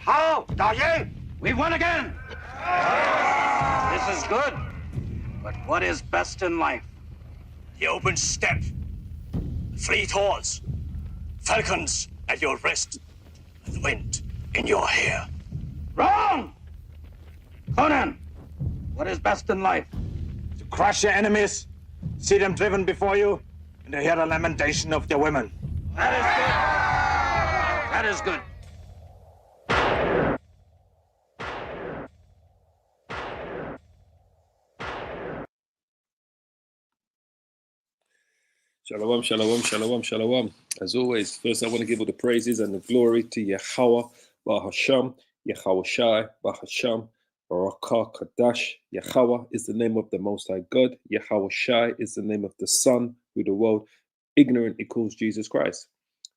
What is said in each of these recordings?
How, Dao we won again. This is good. But what is best in life? The open steppe, fleet horse, falcons at your wrist, and the wind in your hair. Wrong! Conan, what is best in life? To crush your enemies, see them driven before you, and to hear the lamentation of their women. That is good. That is good. Shalom, shalom, shalom, shalom. As always, first I want to give all the praises and the glory to Yahweh, Bahasham, Yahweh Shai, Bahasham, Barakah Kadash. Yahweh is the name of the Most High God. Yahweh Shai is the name of the Son, who the world ignorantly calls Jesus Christ.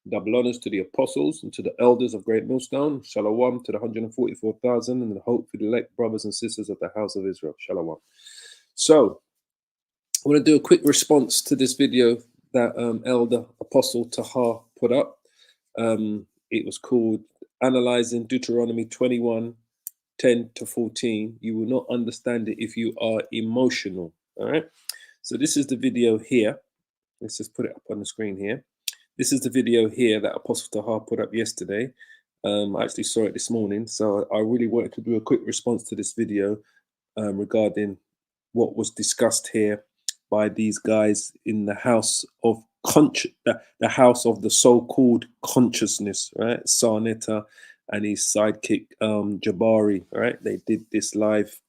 Double honors to the apostles and to the elders of Great Millstone. Shalom to the 144,000 and the hopefully elect brothers and sisters of the house of Israel. Shalom. So, I want to do a quick response to this video that Elder Apostle Tahar put up. It was called Analysing Deuteronomy 21, 10 to 14. You will not understand it if you are emotional. All right. So this is the video here. Let's just put it up on the screen here. This is the video here that Apostle Tahar put up yesterday. I actually saw it this morning. So I really wanted to do a quick response to this video regarding what was discussed here by these guys in the house of the house of the so-called consciousness, right? Sarnetta and his sidekick Jabari, right? They did this live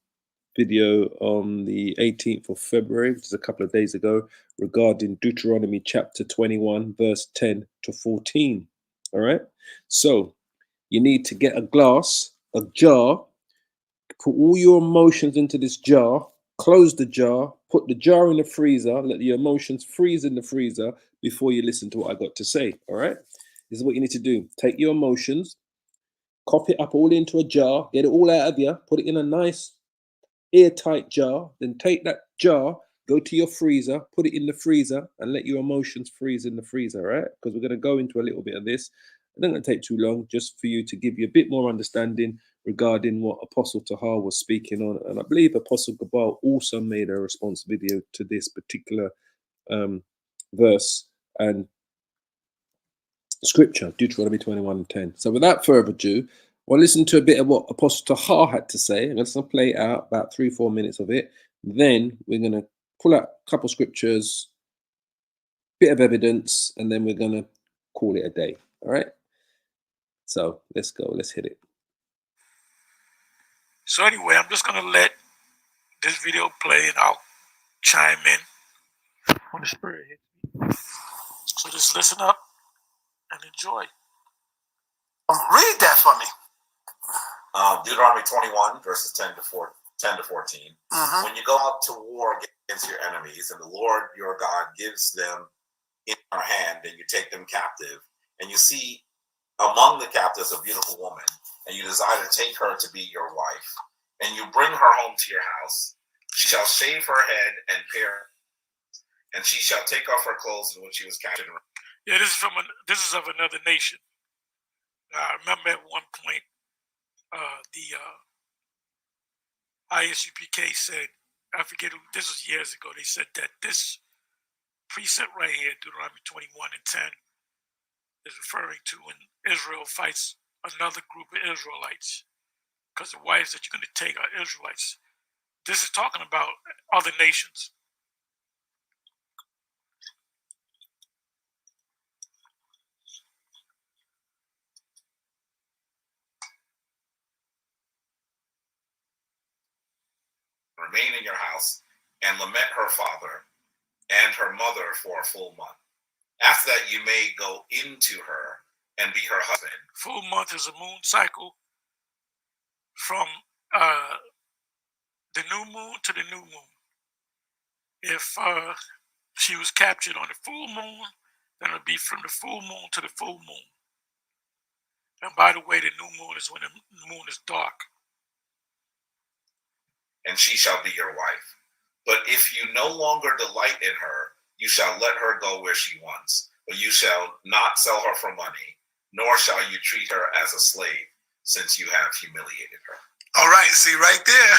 video on the 18th of February, which is a couple of days ago, regarding Deuteronomy chapter 21, verse 10 to 14. All right. So you need to get a glass, a jar, put all your emotions into this jar, close the jar, put the jar in the freezer, let your emotions freeze in the freezer before you listen to what I got to say. All right. This is what you need to do. Take your emotions, cop it up all into a jar, get it all out of you, put it in a nice airtight jar, then take that jar, go to your freezer, put it in the freezer, and let your emotions freeze in the freezer, right? Because we're going to go into a little bit of this. It's not going to take too long, just for you to give you a bit more understanding regarding what Apostle Tahar was speaking on. And I believe Apostle Gabal also made a response video to this particular verse and scripture, Deuteronomy 21:10. So without further ado, we'll listen to a bit of what Apostle Tahar had to say. I'm going to play out about 3-4 minutes of it. Then we're going to pull out a couple scriptures, bit of evidence, and then we're going to call it a day. All right? So let's go. Let's hit it. So anyway, I'm just going to let this video play and I'll chime in when the Spirit hits me. So just listen up and enjoy. Read that for me. Deuteronomy 21, verses 10 to 14. Mm-hmm. When you go out to war against your enemies, and the Lord your God gives them in your hand, and you take them captive, and you see among the captives a beautiful woman, and you desire to take her to be your wife, and you bring her home to your house, she shall shave her head and pare, and she shall take off her clothes in which she was captured. Yeah, this is of another nation. I remember at one point, the ISUPK said, I forget who, this was years ago, they said that this precept right here, Deuteronomy 21 and 10, is referring to when Israel fights another group of Israelites, because the wives that you're going to take are Israelites. This is talking about other nations. Remain in your house and lament her father and her mother for a full month. After that, you may go into her and be her husband. Full month is a moon cycle from the new moon to the new moon. If she was captured on the full moon, then it would be from the full moon to the full moon. And by the way, the new moon is when the moon is dark. And she shall be your wife. But if you no longer delight in her, you shall let her go where she wants. But you shall not sell her for money, nor shall you treat her as a slave. since you have humiliated her. All right, see right there.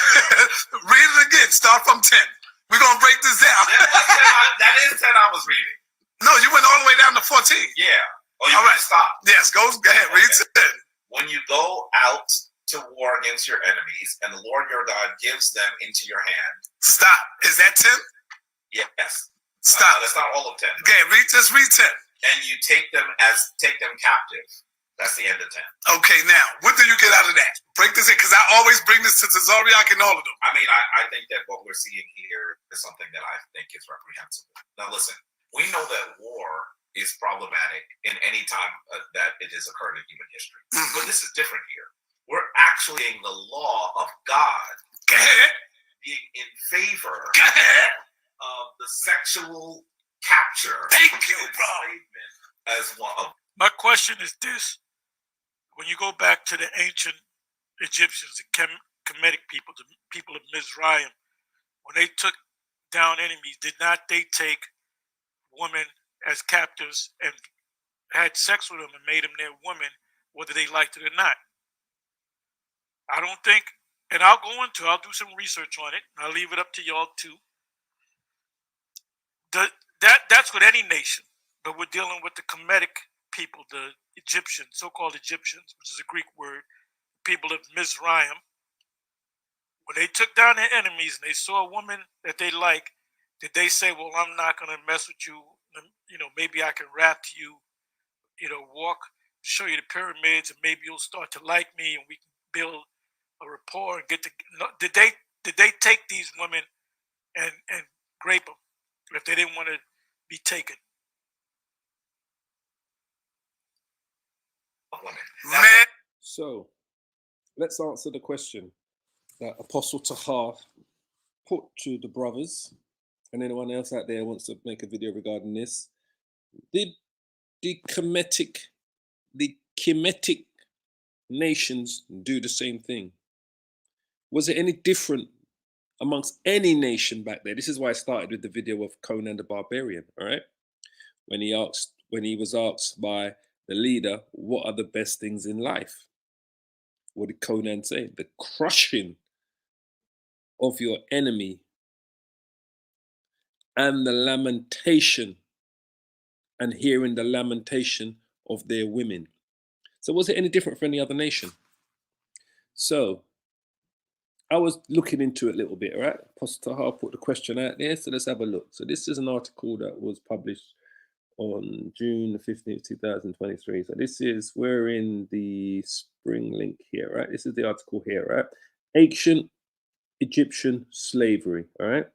Read it again. Start from 10. We're going to break this down. That is 10 I was reading. No, you went all the way down to 14. Yeah. Oh, you all right. Stop. Yes, go ahead. Okay. Read 10. When you go out to war against your enemies, and the Lord your God gives them into your hand. Stop. Is that 10? Yes. Stop. That's not all of 10. Okay, just read 10. And you take them captive. That's the end of 10. Okay, now, what do you get out of that? Break this in, because I always bring this to Zariak and all of them. I mean, I think that what we're seeing here is something that I think is reprehensible. Now, listen, we know that war is problematic in any time that it has occurred in human history. Mm-hmm. But this is different here. We're actually in the law of God being in favor of the sexual capture. Thank you, bro. As one of. My question is this. When you go back to the ancient Egyptians, the Kemetic people, the people of Mizraim, when they took down enemies, did not they take women as captives and had sex with them and made them their women, whether they liked it or not? I don't think, and I'll do some research on it. I'll leave it up to y'all too. That's with any nation, but we're dealing with the Kemetic people, the Egyptians, so-called Egyptians, which is a Greek word, people of Mizraim. When they took down their enemies and they saw a woman that they like, did they say, well, I'm not going to mess with you, maybe I can rap to you, walk, show you the pyramids, and maybe you'll start to like me and we can build a rapport and get to, did they take these women and grape them if they didn't want to be taken? Man. So let's answer the question that Apostle Tahar put to the brothers and anyone else out there wants to make a video regarding this. Did the Kemetic nations do the same thing? Was it any different amongst any nation back there? This is why I started with the video of Conan the Barbarian, all right? When he was asked by the leader, what are the best things in life? What did Conan say? The crushing of your enemy and the lamentation and hearing the lamentation of their women. So was it any different for any other nation? So I was looking into it a little bit, right? Apostle Tahar put the question out there, so let's have a look. So this is an article that was published on June 15th, 2023. So we're in the spring link here, right? This is the article here, right? Ancient Egyptian slavery, all right?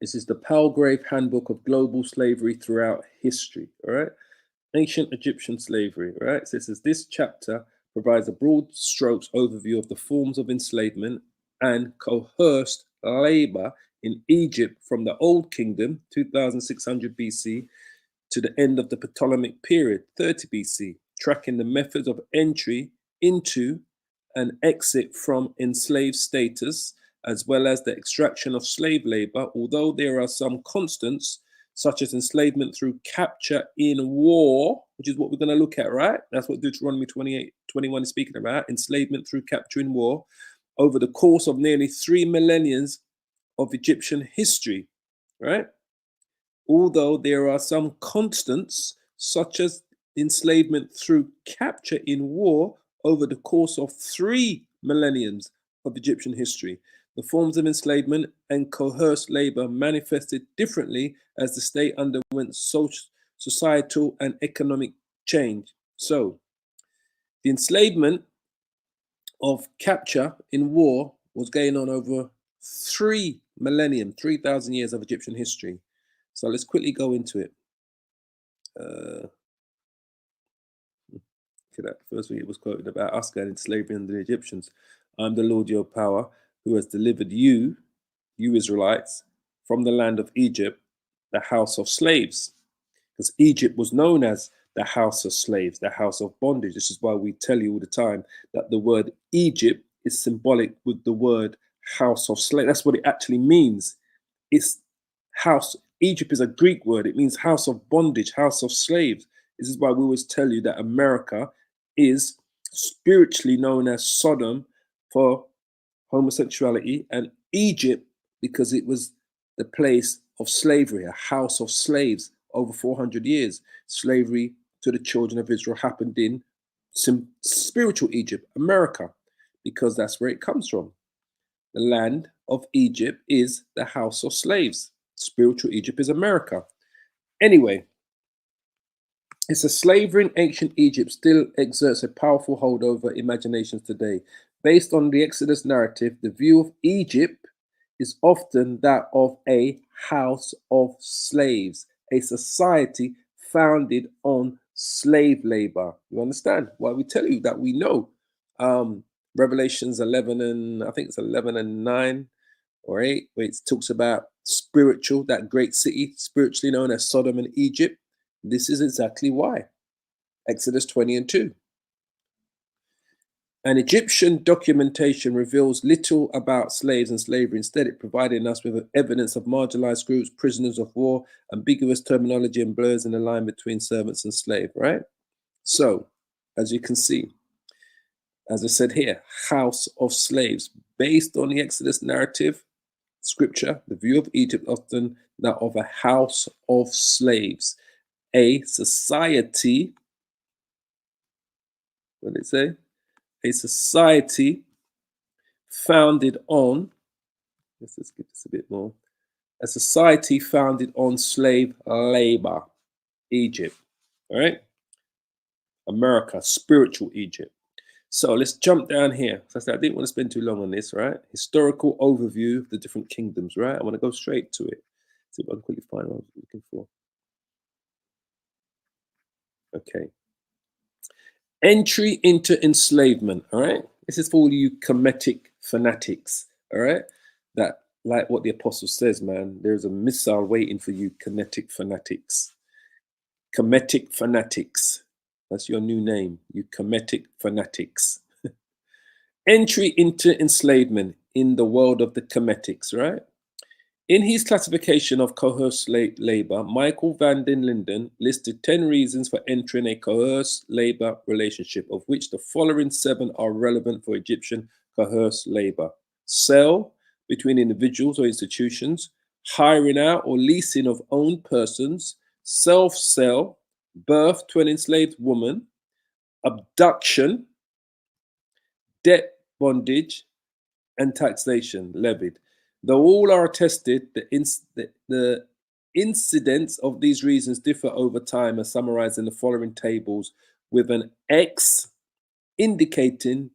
This is the Palgrave Handbook of Global Slavery Throughout History, all right? Ancient Egyptian slavery, all right? So this chapter provides a broad strokes overview of the forms of enslavement and coerced labor in Egypt from the Old Kingdom, 2600 BC, to the end of the Ptolemaic period, 30 BC, tracking the methods of entry into and exit from enslaved status, as well as the extraction of slave labor, although there are some constants, such as enslavement through capture in war, which is what we're going to look at, right? That's what Deuteronomy 28:21 is speaking about, enslavement through capture in war, over the course of nearly 3 millennia of Egyptian history, right? Although there are some constants, such as enslavement through capture in war over the course of 3 millenniums of Egyptian history, the forms of enslavement and coerced labor manifested differently as the state underwent societal and economic change. So, the enslavement of capture in war was going on over 3 millennium, 3,000 years of Egyptian history. So let's quickly go into it. First week it was quoted about us going into slavery under the Egyptians. I'm the Lord your power, who has delivered you, you Israelites, from the land of Egypt, the house of slaves. Because Egypt was known as the house of slaves, the house of bondage. This is why we tell you all the time that the word Egypt is symbolic with the word house of slaves. That's what it actually means. It's house. Egypt is a Greek word. It means house of bondage, house of slaves. This is why we always tell you that America is spiritually known as Sodom for homosexuality, and Egypt because it was the place of slavery, a house of slaves over 400 years. Slavery to the children of Israel happened in some spiritual Egypt, America, because that's where it comes from. The land of Egypt is the house of slaves. Spiritual Egypt is America. Anyway, it's a slavery in ancient Egypt still exerts a powerful hold over imaginations today. Based on the Exodus narrative, the view of Egypt is often that of a house of slaves, a society founded on slave labor. You understand why we tell you that? We know Revelations 11 and I think it's 11 and 9 or 8, where it talks about spiritual, that great city, spiritually known as Sodom and Egypt. This is exactly why. Exodus 20 and 2. An Egyptian documentation reveals little about slaves and slavery. Instead, it provided us with evidence of marginalized groups, prisoners of war, ambiguous terminology, and blurs in the line between servants and slave, right? So, as you can see, as I said here, house of slaves. Based on the Exodus narrative, scripture, the view of Egypt often that of a house of slaves, a society, what did it say? A society founded on, let's just give this a bit more, a society founded on slave labor, Egypt, all right? America, spiritual Egypt. So let's jump down here. So I didn't want to spend too long on this, right? Historical overview of the different kingdoms, right? I want to go straight to it. See if I can quickly find what I was looking for. Okay. Entry into enslavement, all right? This is for all you Kemetic fanatics, all right? That, like what the apostle says, man, there's a missile waiting for you Kemetic fanatics. Kemetic fanatics. That's your new name, you Kemetic fanatics. Entry into enslavement in the world of the Kemetics, right? In his classification of coerced labor, Michael van den Linden listed 10 reasons for entering a coerced labor relationship, of which the following 7 are relevant for Egyptian coerced labor. Sale between individuals or institutions, hiring out or leasing of owned persons, self-sale, birth to an enslaved woman, abduction, debt bondage, and taxation levied. Though all are attested, the incidents of these reasons differ over time, as summarized in the following tables, with an X indicating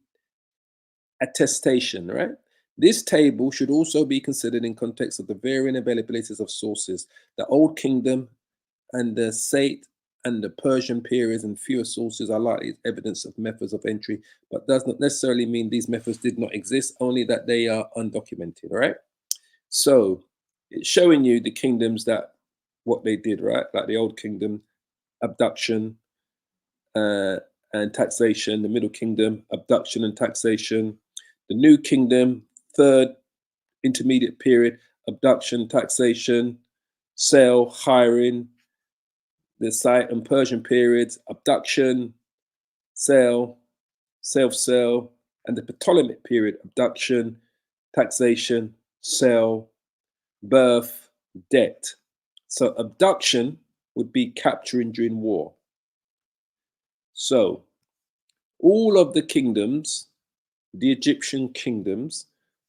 attestation, right? This table should also be considered in context of the varying availabilities of sources. The Old Kingdom and the Sate and the Persian periods and fewer sources are likely evidence of methods of entry, but does not necessarily mean these methods did not exist, only that they are undocumented, all right? So it's showing you the kingdoms that what they did, right? Like the Old Kingdom, abduction and taxation. The Middle Kingdom, abduction and taxation. The New Kingdom, third intermediate period, abduction, taxation, sale, hiring. The Site and Persian periods, abduction, sale, self-sale, and the Ptolemaic period, abduction, taxation, sale, birth, debt. So abduction would be capturing during war. So all of the kingdoms, the Egyptian kingdoms,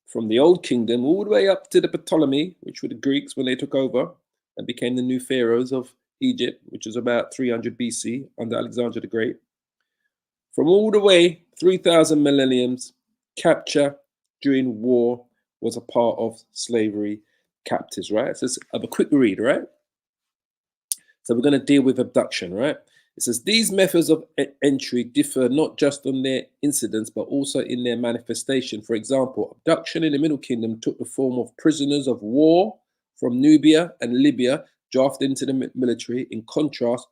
from the Old Kingdom all the way up to the Ptolemy, which were the Greeks when they took over and became the new pharaohs of Egypt, which was about 300 BC under Alexander the Great. From all the way 3,000 millenniums, capture during war was a part of slavery captives, right? So let's have a quick read, right? So we're going to deal with abduction, right? It says these methods of entry differ not just on their incidence, but also in their manifestation. For example, abduction in the Middle Kingdom took the form of prisoners of war from Nubia and Libya drafted into the military. In contrast,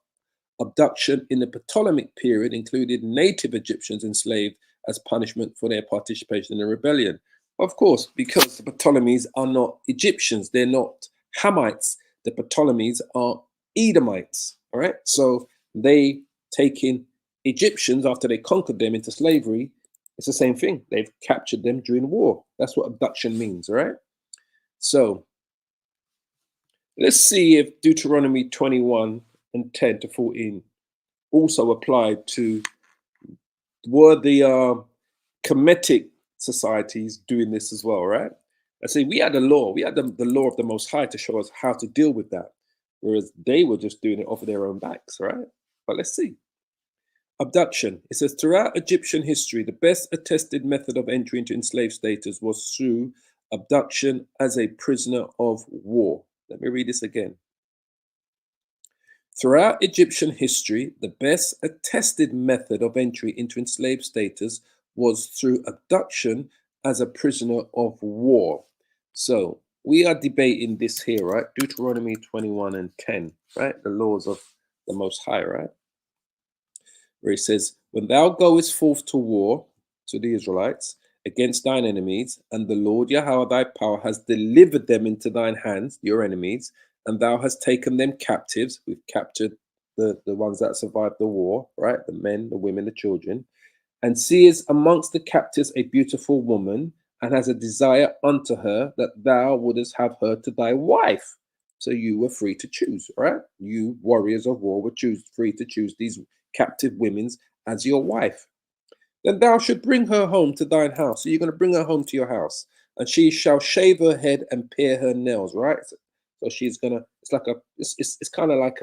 abduction in the Ptolemaic period included native Egyptians enslaved as punishment for their participation in the rebellion. Of course, because the Ptolemies are not Egyptians, they're not Hamites. The Ptolemies are Edomites, all right? So they taken Egyptians, after they conquered them into slavery, it's the same thing. They've captured them during war. That's what abduction means, all right? So let's see if Deuteronomy 21 and 10 to 14 also applied to, were the Kemetic societies doing this as well, right? I say we had a law, we had the law of the Most High to show us how to deal with that, whereas they were just doing it off of their own backs, right? But let's see. Abduction. It says, throughout Egyptian history, the best attested method of entry into enslaved status was through abduction as a prisoner of war. Let me read this again. Throughout Egyptian history, the best attested method of entry into enslaved status was through abduction as a prisoner of war. So we are debating this here, right? Deuteronomy 21 and 10, right? The laws of the Most High, right? Where it says, when thou goest forth to war, to the Israelites, against thine enemies, and the Lord Yahweh thy power has delivered them into thine hands, your enemies, and thou hast taken them captives. We've captured the ones that survived the war, right? The men, the women, the children. And seest amongst the captives a beautiful woman, and has a desire unto her, that thou wouldest have her to thy wife. So you were free to choose, right? You warriors of war were free to choose these captive women as your wife. Then thou should bring her home to thine house. So you're going to bring her home to your house, and she shall shave her head and pare her nails, right? So she's gonna, it's like it's kind of like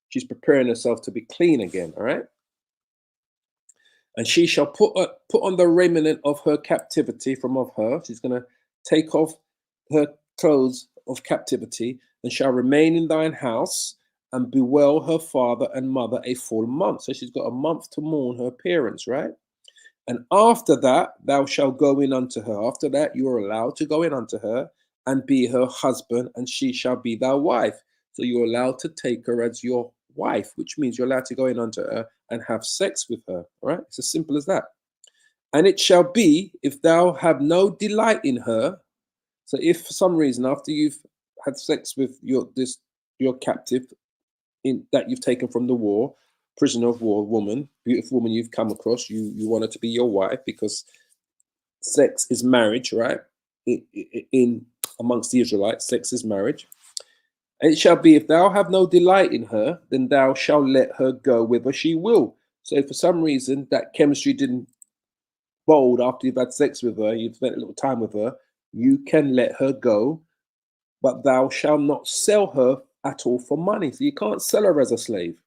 she's preparing herself to be clean again, all right? And she shall put on the raiment of her captivity from off her. She's going to take off her clothes of captivity, and shall remain in thine house, and bewail her father and mother a full month. So she's got a month to mourn her parents, right? And after that, thou shalt go in unto her. After that, you are allowed to go in unto her and be her husband, and she shall be thy wife. So you're allowed to take her as your wife, which means you're allowed to go in unto her and have sex with her. All right? It's as simple as that. And it shall be, if thou have no delight in her, so if for some reason after you've had sex with your captive that you've taken from the war, prisoner of war woman, beautiful woman you've come across, you want her to be your wife, because sex is marriage, right? In amongst the Israelites, sex is marriage. And it shall be, if thou have no delight in her, then thou shalt let her go whither she will. So if for some reason that chemistry didn't bold after you've had sex with her, you've spent a little time with her, you can let her go, but thou shalt not sell her at all for money. So you can't sell her as a slave.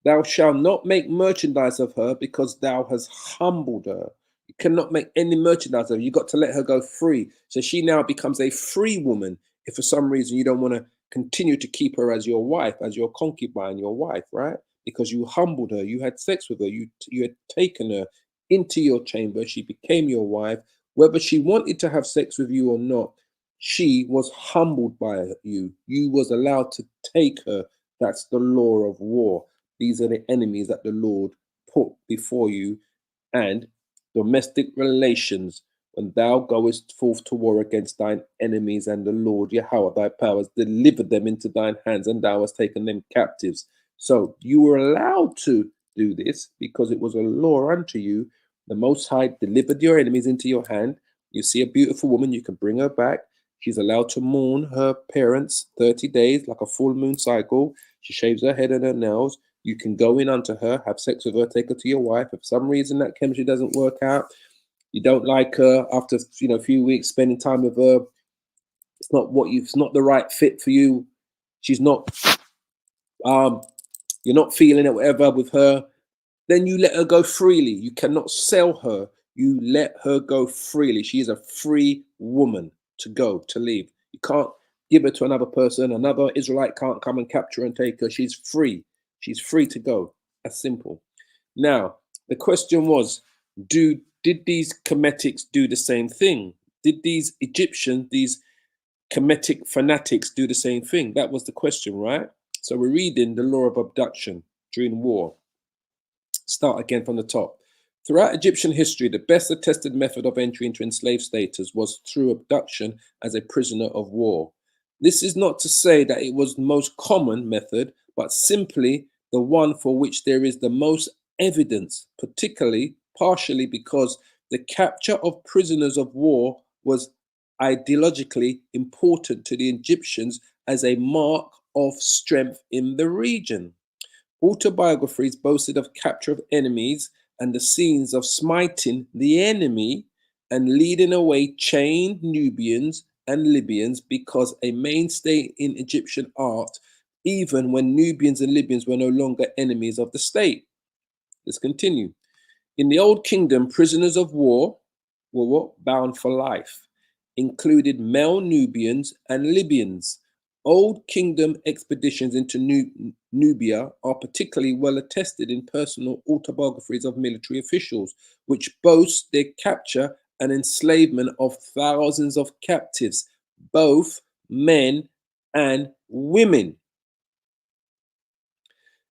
Thou shalt not make merchandise of her, because thou hast humbled her. You cannot make any merchandise of her. You got to let her go free. So she now becomes a free woman if for some reason you don't want to continue to keep her as your wife, as your concubine, your wife, right? Because you humbled her, you had sex with her, you had taken her into your chamber, she became your wife. Whether she wanted to have sex with you or not, she was humbled by you. You was allowed to take her. That's the law of war. These are the enemies that the Lord put before you. And domestic relations, when thou goest forth to war against thine enemies, and the Lord Yahweh thy power has delivered them into thine hands, and thou hast taken them captives. So you were allowed to do this because it was a law unto you. The Most High delivered your enemies into your hand. You see a beautiful woman, you can bring her back. She's allowed to mourn her parents 30 days, like a full moon cycle. She shaves her head and her nails. You can go in unto her, have sex with her, take her to your wife. If for some reason that chemistry doesn't work out, you don't like her after a few weeks spending time with her, it's not the right fit for you. She's not you're not feeling it, whatever, with her, then you let her go freely. You cannot sell her. You let her go freely. She is a free woman to go, to leave. You can't give her to another person. Another Israelite can't come and capture her and take her. She's free. She's free to go. That's simple. Now, the question was, did these Kemetics do the same thing? Did these Egyptians, these Kemetic fanatics, do the same thing? That was the question, right? So we're reading the law of abduction during war. Start again from the top. Throughout Egyptian history, the best attested method of entry into enslaved status was through abduction as a prisoner of war. This is not to say that it was the most common method, but simply the one for which there is the most evidence, partially because the capture of prisoners of war was ideologically important to the Egyptians as a mark of strength in the region. Autobiographies boasted of capture of enemies and the scenes of smiting the enemy and leading away chained Nubians and Libyans because a mainstay in Egyptian art, even when Nubians and Libyans were no longer enemies of the state. Let's continue. In the Old Kingdom, prisoners of war were what? Bound for life, included male Nubians and Libyans. Old Kingdom expeditions into Nubia are particularly well attested in personal autobiographies of military officials, which boast their capture and enslavement of thousands of captives, both men and women.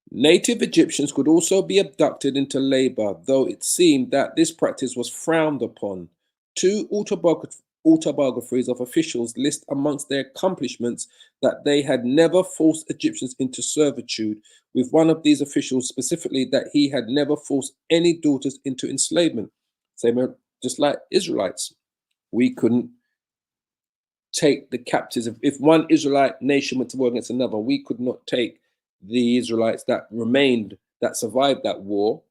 Native Egyptians could also be abducted into labor, though it seemed that this practice was frowned upon. Two autobiographies of officials list amongst their accomplishments that they had never forced Egyptians into servitude, with one of these officials specifically that he had never forced any daughters into enslavement. Same, just like Israelites. We couldn't take the captives. If one Israelite nation went to war against another, we could not take the Israelites that survived that war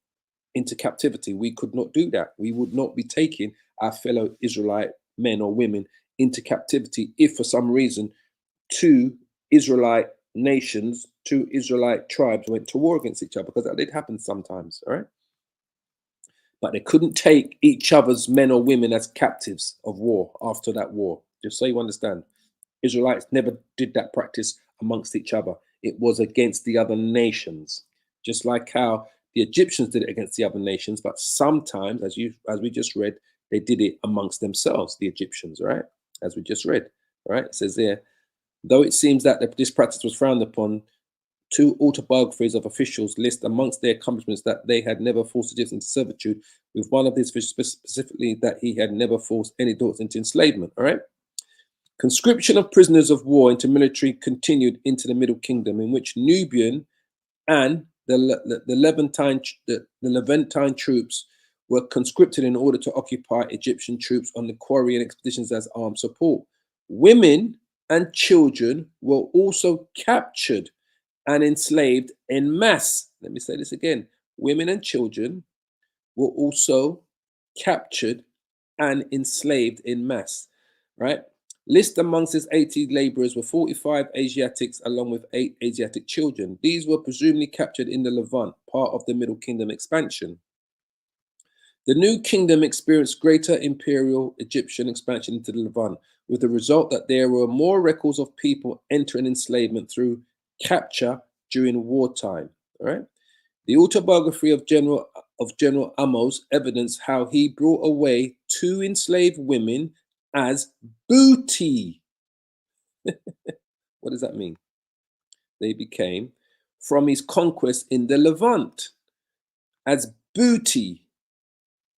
into captivity. We could not do that. We would not be taking our fellow Israelite men or women into captivity if for some reason two Israelite nations, two Israelite tribes went to war against each other, because that did happen sometimes, all right? But they couldn't take each other's men or women as captives of war after that war. Just so you understand, Israelites never did that practice amongst each other. It was against the other nations, just like how the Egyptians did it against the other nations. But sometimes, as we just read, they did it amongst themselves, the Egyptians, right? As we just read, right? It says there, though it seems that this practice was frowned upon, two autobiographies of officials list amongst their accomplishments that they had never forced Egyptians into servitude, with one of these specifically that he had never forced any daughters into enslavement, all right? Conscription of prisoners of war into military continued into the Middle Kingdom, in which Nubian and the Levantine troops were conscripted in order to occupy Egyptian troops on the quarry and expeditions as armed support. Women and children were also captured and enslaved en masse. Let me say this again. Women and children were also captured and enslaved en masse, right? List amongst his 80 laborers were 45 Asiatics, along with 8 Asiatic children. These were presumably captured in the Levant, part of the Middle Kingdom expansion. The New Kingdom experienced greater imperial Egyptian expansion into the Levant, with the result that there were more records of people entering enslavement through capture during wartime. All right. The autobiography of General Amos evidenced how he brought away 2 enslaved women as booty. What does that mean? They became from his conquest in the Levant as booty,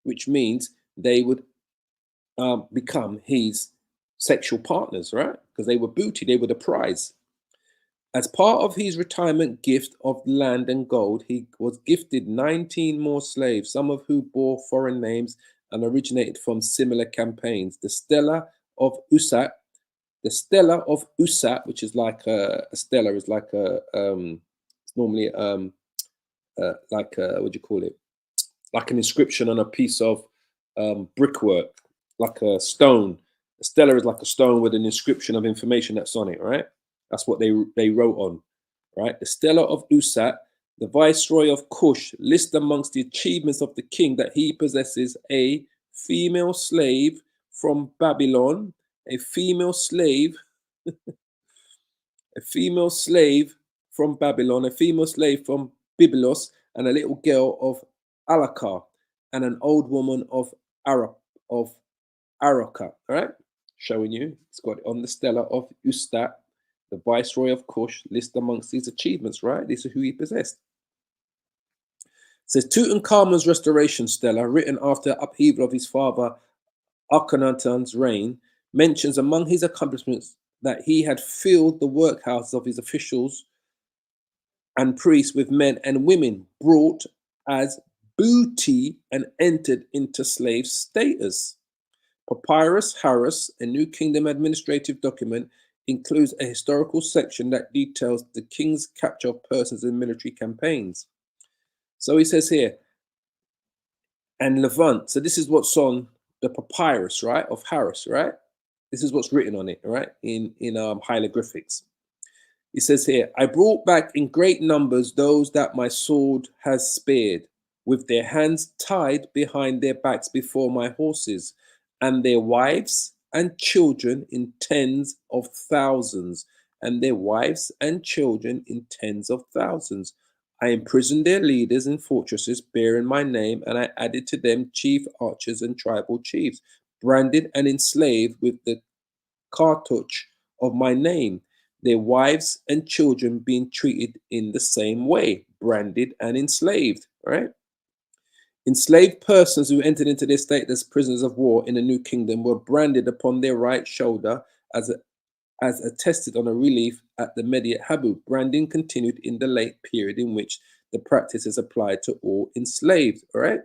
which means they would become his sexual partners, right? Because they were booty, they were the prize. As part of his retirement gift of land and gold, he was gifted 19 more slaves, some of who bore foreign names and originated from similar campaigns. The Stella of Usat, which is like a stella, is like a it's normally like a, what do you call it? Like an inscription on a piece of brickwork, like a stone. A stella is like a stone with an inscription of information that's on it, right? That's what they wrote on, right? The Stella of Usat, the Viceroy of Kush, lists amongst the achievements of the king that he possesses a female slave from Babylon, a female slave from Babylon, a female slave from Byblos, and a little girl of Alakar, and an old woman of Araka, all right? Showing you, it's got on the Stella of Ustat, the Viceroy of Kush, list amongst these achievements, right? This is who he possessed. It says Tutankhamun's restoration stela, written after upheaval of his father Akhenaten's reign, mentions among his accomplishments that he had filled the workhouses of his officials and priests with men and women brought as booty and entered into slave status. Papyrus Harris, a New Kingdom administrative document, includes a historical section that details the king's capture of persons in military campaigns. So he says here, and Levant. So this is what's on the papyrus, right, of Harris, right? This is what's written on it, right, in hieroglyphics. He says here, I brought back in great numbers those that my sword has spared, with their hands tied behind their backs before my horses, and their wives and children in tens of thousands, and their wives and children in tens of thousands. I imprisoned their leaders in fortresses bearing my name, and I added to them chief archers and tribal chiefs, branded and enslaved with the cartouche of my name, their wives and children being treated in the same way, branded and enslaved, right? Enslaved persons who entered into their state as prisoners of war in the New Kingdom were branded upon their right shoulder as attested on a relief at the Mediat Habu. Branding continued in the late period in which the practice is applied to all enslaved, all right?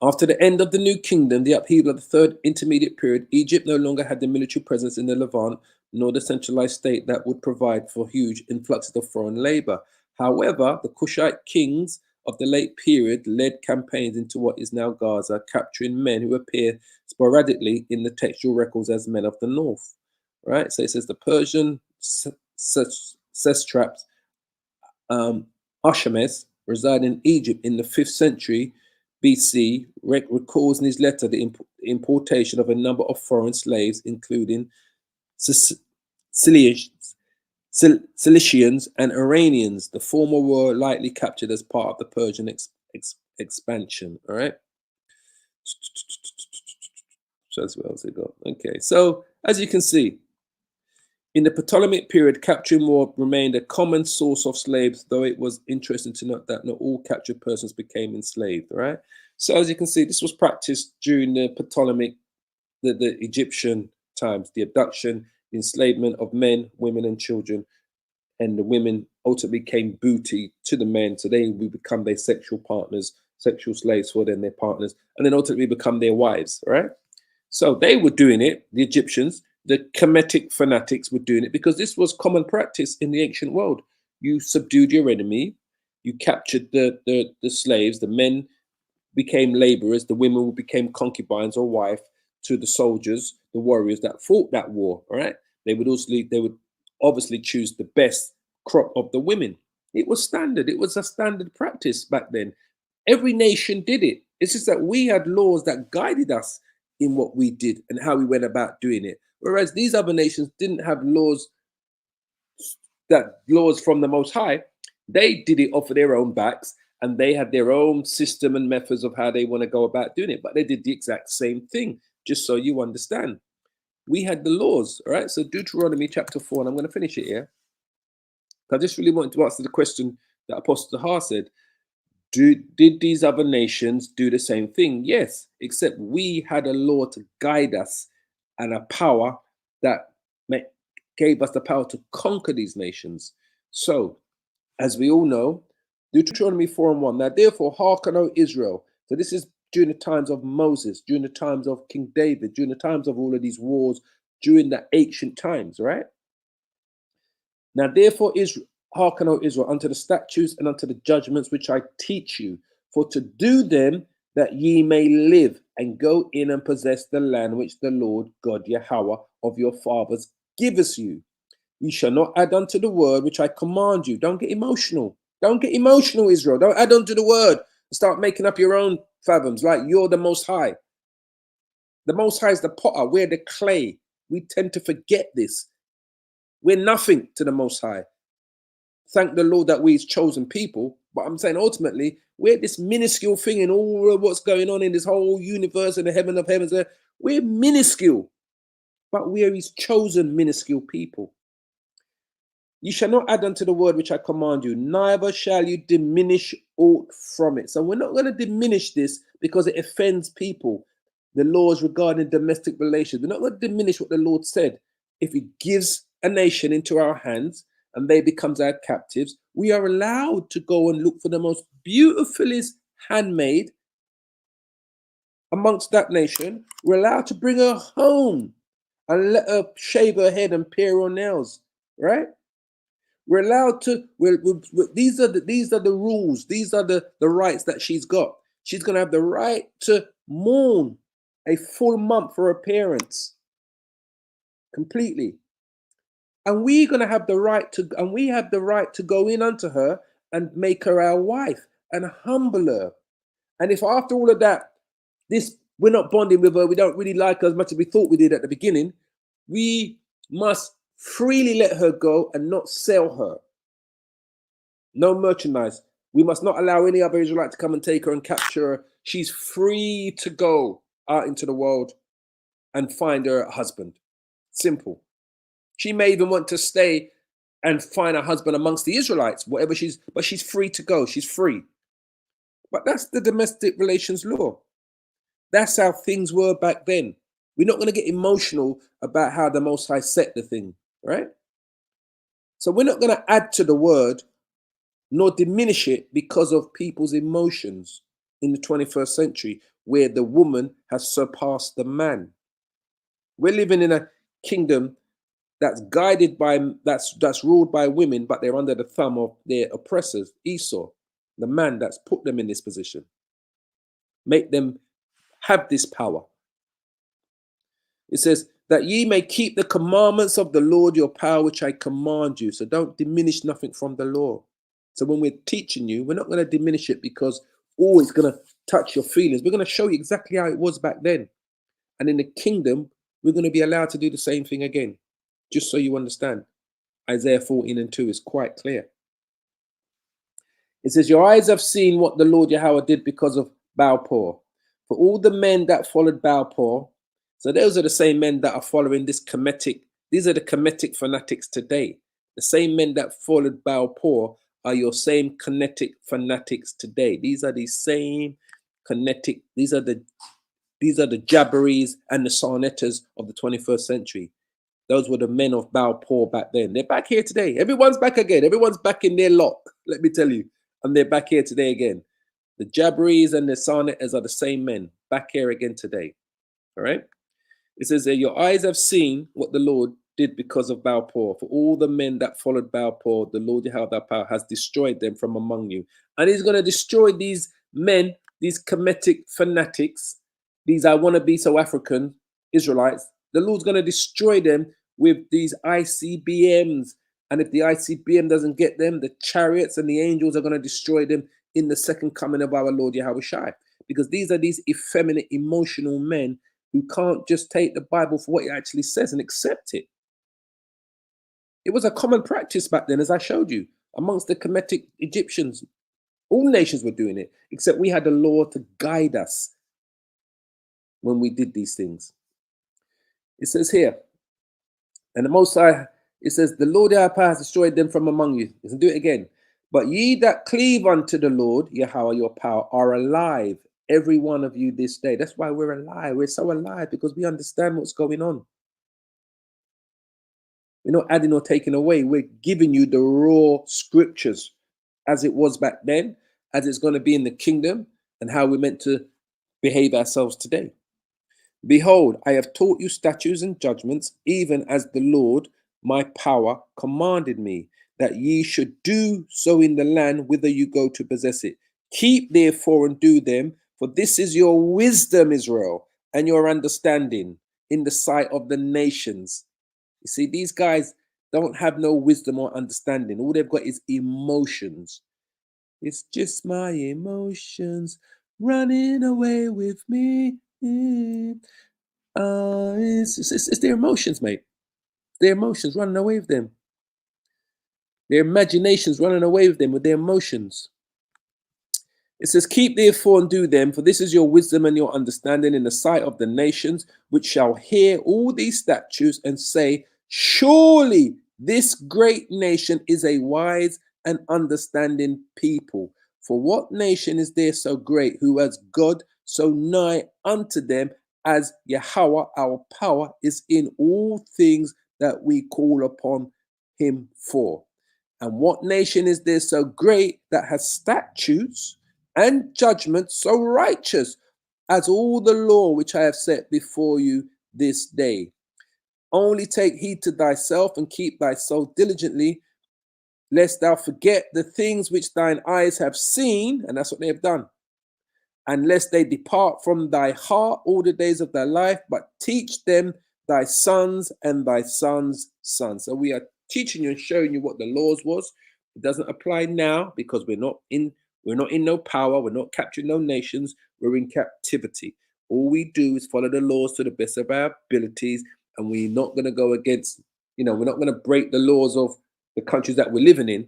After the end of the New Kingdom, the upheaval of the third intermediate period, Egypt no longer had the military presence in the Levant, nor the centralized state that would provide for huge influxes of foreign labor. However, the Cushite kings of the late period led campaigns into what is now Gaza, capturing men who appear sporadically in the textual records as men of the north. Right? So it says the Persian satraps Ashames, residing in Egypt in the 5th century BC, records in his letter the importation of a number of foreign slaves, including Cilicians and Iranians. The former were likely captured as part of the Persian expansion. All right. So as well as they go. Okay. So as you can see, in the Ptolemaic period, capturing war remained a common source of slaves, though it was interesting to note that not all captured persons became enslaved. All right. So as you can see, this was practiced during the Ptolemaic, the Egyptian times, the abduction, the enslavement of men, women, and children, and the women ultimately became booty to the men, so they would become their sexual partners, sexual slaves for them, their partners, and then ultimately become their wives, right? So they were doing it, the Egyptians, the Kemetic fanatics were doing it because this was common practice in the ancient world. You subdued your enemy, you captured the slaves, the men became laborers, the women became concubines or wife to the soldiers, the warriors that fought that war, all right? They would obviously choose the best crop of the women. It was standard. It was a standard practice back then. Every nation did it. It's just that we had laws that guided us in what we did and how we went about doing it. Whereas these other nations didn't have laws from the Most High. They did it off of their own backs, and they had their own system and methods of how they want to go about doing it. But they did the exact same thing, just so you understand. We had the laws, all right? So Deuteronomy chapter 4, and I'm going to finish it here. I just really wanted to answer the question that Apostle Har said. Did these other nations do the same thing? Yes, except we had a law to guide us and a power that gave us the power to conquer these nations. So, as we all know, Deuteronomy 4:1. Now, therefore, hearken, O Israel. So this is during the times of Moses, during the times of King David, during the times of all of these wars, during the ancient times, right? Now, therefore, hearken, O Israel, unto the statutes and unto the judgments which I teach you, for to do them that ye may live and go in and possess the land which the Lord God Yahweh of your fathers giveth you. You shall not add unto the word which I command you. Don't get emotional. Don't get emotional, Israel. Don't add unto the word and start making up your own fathoms like you're the Most High. The Most High is the potter. We're the clay. We tend to forget this. We're nothing to the Most High. Thank the Lord that we've chosen people. But I'm saying ultimately, we're this minuscule thing in all of what's going on in this whole universe and the heaven of heavens. We're minuscule, but we are his chosen minuscule people. You shall not add unto the word which I command you, neither shall you diminish aught from it. So we're not going to diminish this because it offends people. The laws regarding domestic relations. We're not going to diminish what the Lord said. If he gives a nation into our hands and they becomes our captives, we are allowed to go and look for the most beautifulest handmaid amongst that nation. We're allowed to bring her home and let her shave her head and pare her nails, right? We're allowed to. These are the rules. These are the rights that she's got. She's gonna have the right to mourn a full month for her parents, completely. And we're gonna have the right to, and we have the right to go in unto her and make her our wife and humble her. And if after all of that, we're not bonding with her, we don't really like her as much as we thought we did at the beginning, we must freely let her go and not sell her. No merchandise. We must not allow any other Israelite to come and take her and capture her. She's free to go out into the world and find her a husband. Simple. She may even want to stay and find a husband amongst the Israelites, but she's free to go. She's free. But that's the domestic relations law. That's how things were back then. We're not going to get emotional about how the Most High set the thing, right? So we're not going to add to the word nor diminish it because of people's emotions in the 21st century, where the woman has surpassed the man. We're living in a kingdom that's guided by, that's ruled by women, but they're under the thumb of their oppressors, Esau, the man that's put them in this position. Make them have this power. It says that ye may keep the commandments of the Lord your power, which I command you. So don't diminish nothing from the law. So when we're teaching you, we're not going to diminish it because, oh, it's going to touch your feelings. We're going to show you exactly how it was back then. And in the kingdom, we're going to be allowed to do the same thing again. Just so you understand. Isaiah 14:2 is quite clear. It says, your eyes have seen what the Lord Yahweh did because of Baal-Peor. For all the men that followed Baal-Peor, so those are the same men that are following this Kemetic. These are the Kemetic fanatics today. The same men that followed Baal-Peor are your same Kemetic fanatics today. These are the same Kemetic. These are the Jabberies and the Sarnetas of the 21st century. Those were the men of Baal-Peor back then. They're back here today. Everyone's back again. Everyone's back in their lot, let me tell you. And they're back here today again. The Jabberies and the Sarnetas are the same men, back here again today. All right? It says that your eyes have seen what the Lord did because of Baal-Peor. For all the men that followed Baal-Peor, the Lord Yahweh has destroyed them from among you. And he's going to destroy these men, these Kemetic fanatics, these I want to be so African Israelites. The Lord's going to destroy them with these ICBMs. And if the ICBM doesn't get them, the chariots and the angels are going to destroy them in the second coming of our Lord Yahweh Shai. Because these are these effeminate, emotional men who can't just take the Bible for what it actually says and accept it. It was a common practice back then, as I showed you, amongst the Kemetic Egyptians. All nations were doing it, except we had the law to guide us when we did these things. It says here, and the Most High, it says, the Lord Yahweh has destroyed them from among you. Let's do it again. But ye that cleave unto the Lord, Yahweh, your power, are alive, every one of you this day. That's why we're alive. We're so alive because we understand what's going on. We're not adding or taking away. We're giving you the raw scriptures as it was back then, as it's going to be in the kingdom, and how we're meant to behave ourselves today. Behold, I have taught you statutes and judgments, even as the Lord, my power, commanded me, that ye should do so in the land whither you go to possess it. Keep therefore and do them, for this is your wisdom, Israel, and your understanding in the sight of the nations. You see, these guys don't have no wisdom or understanding. All they've got is emotions. It's just my emotions running away with me. It's their emotions, mate. Their emotions running away with them. Their imaginations running away with them with their emotions. It says, keep therefore and do them, for this is your wisdom and your understanding in the sight of the nations, which shall hear all these statutes and say, surely this great nation is a wise and understanding people. For what nation is there so great, who has God so nigh unto them as Yahweh, our power, is in all things that we call upon him for? And what nation is there so great that has statutes and judgments so righteous as all the law which I have set before you this day? Only take heed to thyself and keep thy soul diligently, lest thou forget the things which thine eyes have seen, and that's what they have done, and lest they depart from thy heart all the days of thy life, but teach them thy sons and thy sons' sons. So we are teaching you and showing you what the laws was. It doesn't apply now because we're not in no power, we're not capturing no nations, we're in captivity. All we do is follow the laws to the best of our abilities, and we're not going to go against, we're not going to break the laws of the countries that we're living in,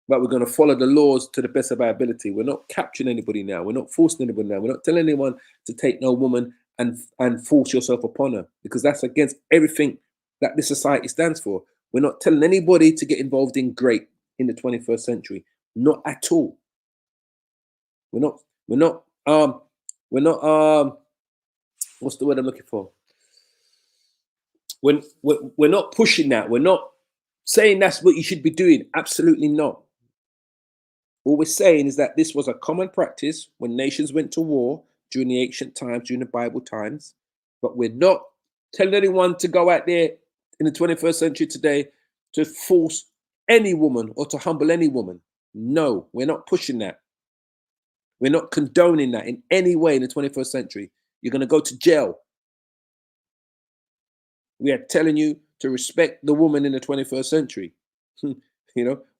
but we're going to follow the laws to the best of our ability. We're not capturing anybody now. We're not forcing anybody now. We're not telling anyone to take no woman and force yourself upon her, because that's against everything that this society stands for. We're not telling anybody to get involved in grape in the 21st century. Not at all. We're not, what's the word I'm looking for? We're not pushing that. We're not saying that's what you should be doing. Absolutely not. All we're saying is that this was a common practice when nations went to war during the ancient times, during the Bible times. But we're not telling anyone to go out there in the 21st century today to force any woman or to humble any woman. No, we're not pushing that. We're not condoning that in any way in the 21st century. You're going to go to jail. We are telling you to respect the woman in the 21st century.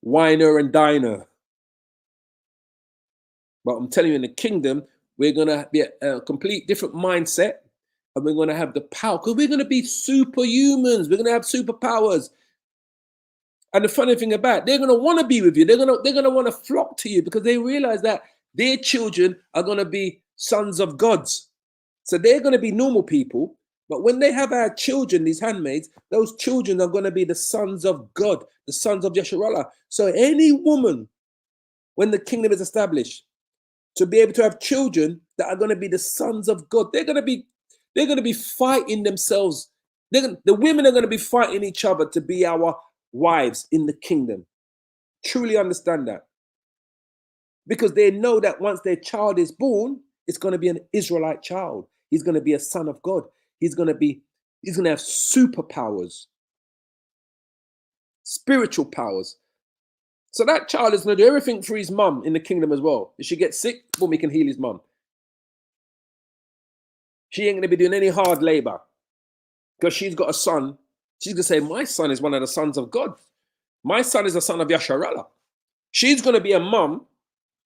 Wine her and dine her. But I'm telling you, in the kingdom, we're going to be a complete different mindset, and we're going to have the power, because we're going to be superhumans. We're going to have superpowers. And the funny thing about it, they're going to want to be with you. They're going to want to flock to you, because they realize that their children are going to be sons of gods. So they're going to be normal people. But when they have our children, these handmaids, those children are going to be the sons of God, the sons of Yasharallah. So any woman, when the kingdom is established, to be able to have children that are going to be the sons of God, they're going to be fighting themselves. The women are going to be fighting each other to be our wives in the kingdom. Truly understand that. Because they know that once their child is born, it's going to be an Israelite child. He's going to be a son of God. He's going to have superpowers, spiritual powers. So that child is going to do everything for his mum in the kingdom as well. If she gets sick, boom, he can heal his mum. She ain't going to be doing any hard labor because she's got a son. She's going to say, my son is one of the sons of God. My son is a son of Yasharallah. She's going to be a mum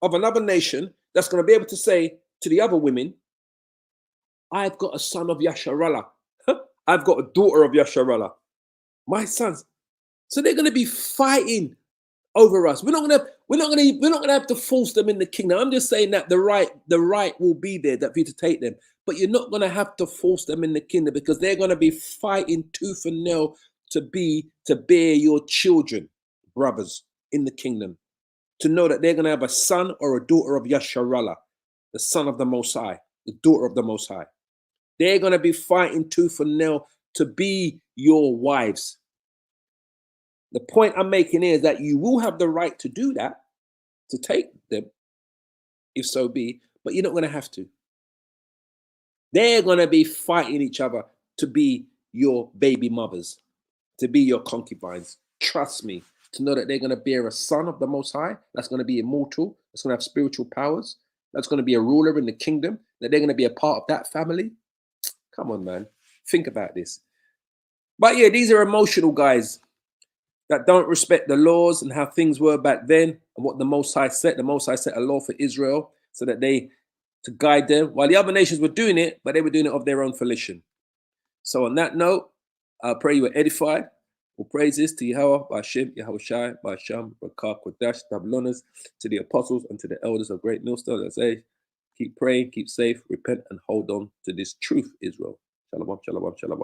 of another nation that's going to be able to say to the other women, I've got a son of Yasharallah. I've got a daughter of Yasharallah. My sons. So they're going to be fighting over us. We're not going to have to force them in the kingdom. I'm just saying that the right will be there that for you to take them. But you're not going to have to force them in the kingdom, because they're going to be fighting tooth and nail to bear your children, brothers, in the kingdom. To know that they're going to have a son or a daughter of Yasharallah, the son of the Most High, the daughter of the Most High. They're going to be fighting tooth and nail to be your wives. The point I'm making here is that you will have the right to do that, to take them, if so be, but you're not going to have to. They're going to be fighting each other to be your baby mothers, to be your concubines. Trust me, to know that they're going to bear a son of the Most High, that's going to be immortal, that's going to have spiritual powers, that's going to be a ruler in the kingdom, that they're going to be a part of that family. Come on, man. Think about this. But yeah, these are emotional guys that don't respect the laws and how things were back then and what the Most High set. The Most High set a law for Israel so that to guide them, while the other nations were doing it, but they were doing it of their own volition. So on that note, I pray you were edified. All praises to Yahweh, Ba'ashem, Yahushai, Ba'asham, Rakah, Kodash, double honors to the apostles and to the elders of Great Millstone. I say, keep praying, keep safe, repent, and hold on to this truth, Israel. Shalom, shalom, shalom.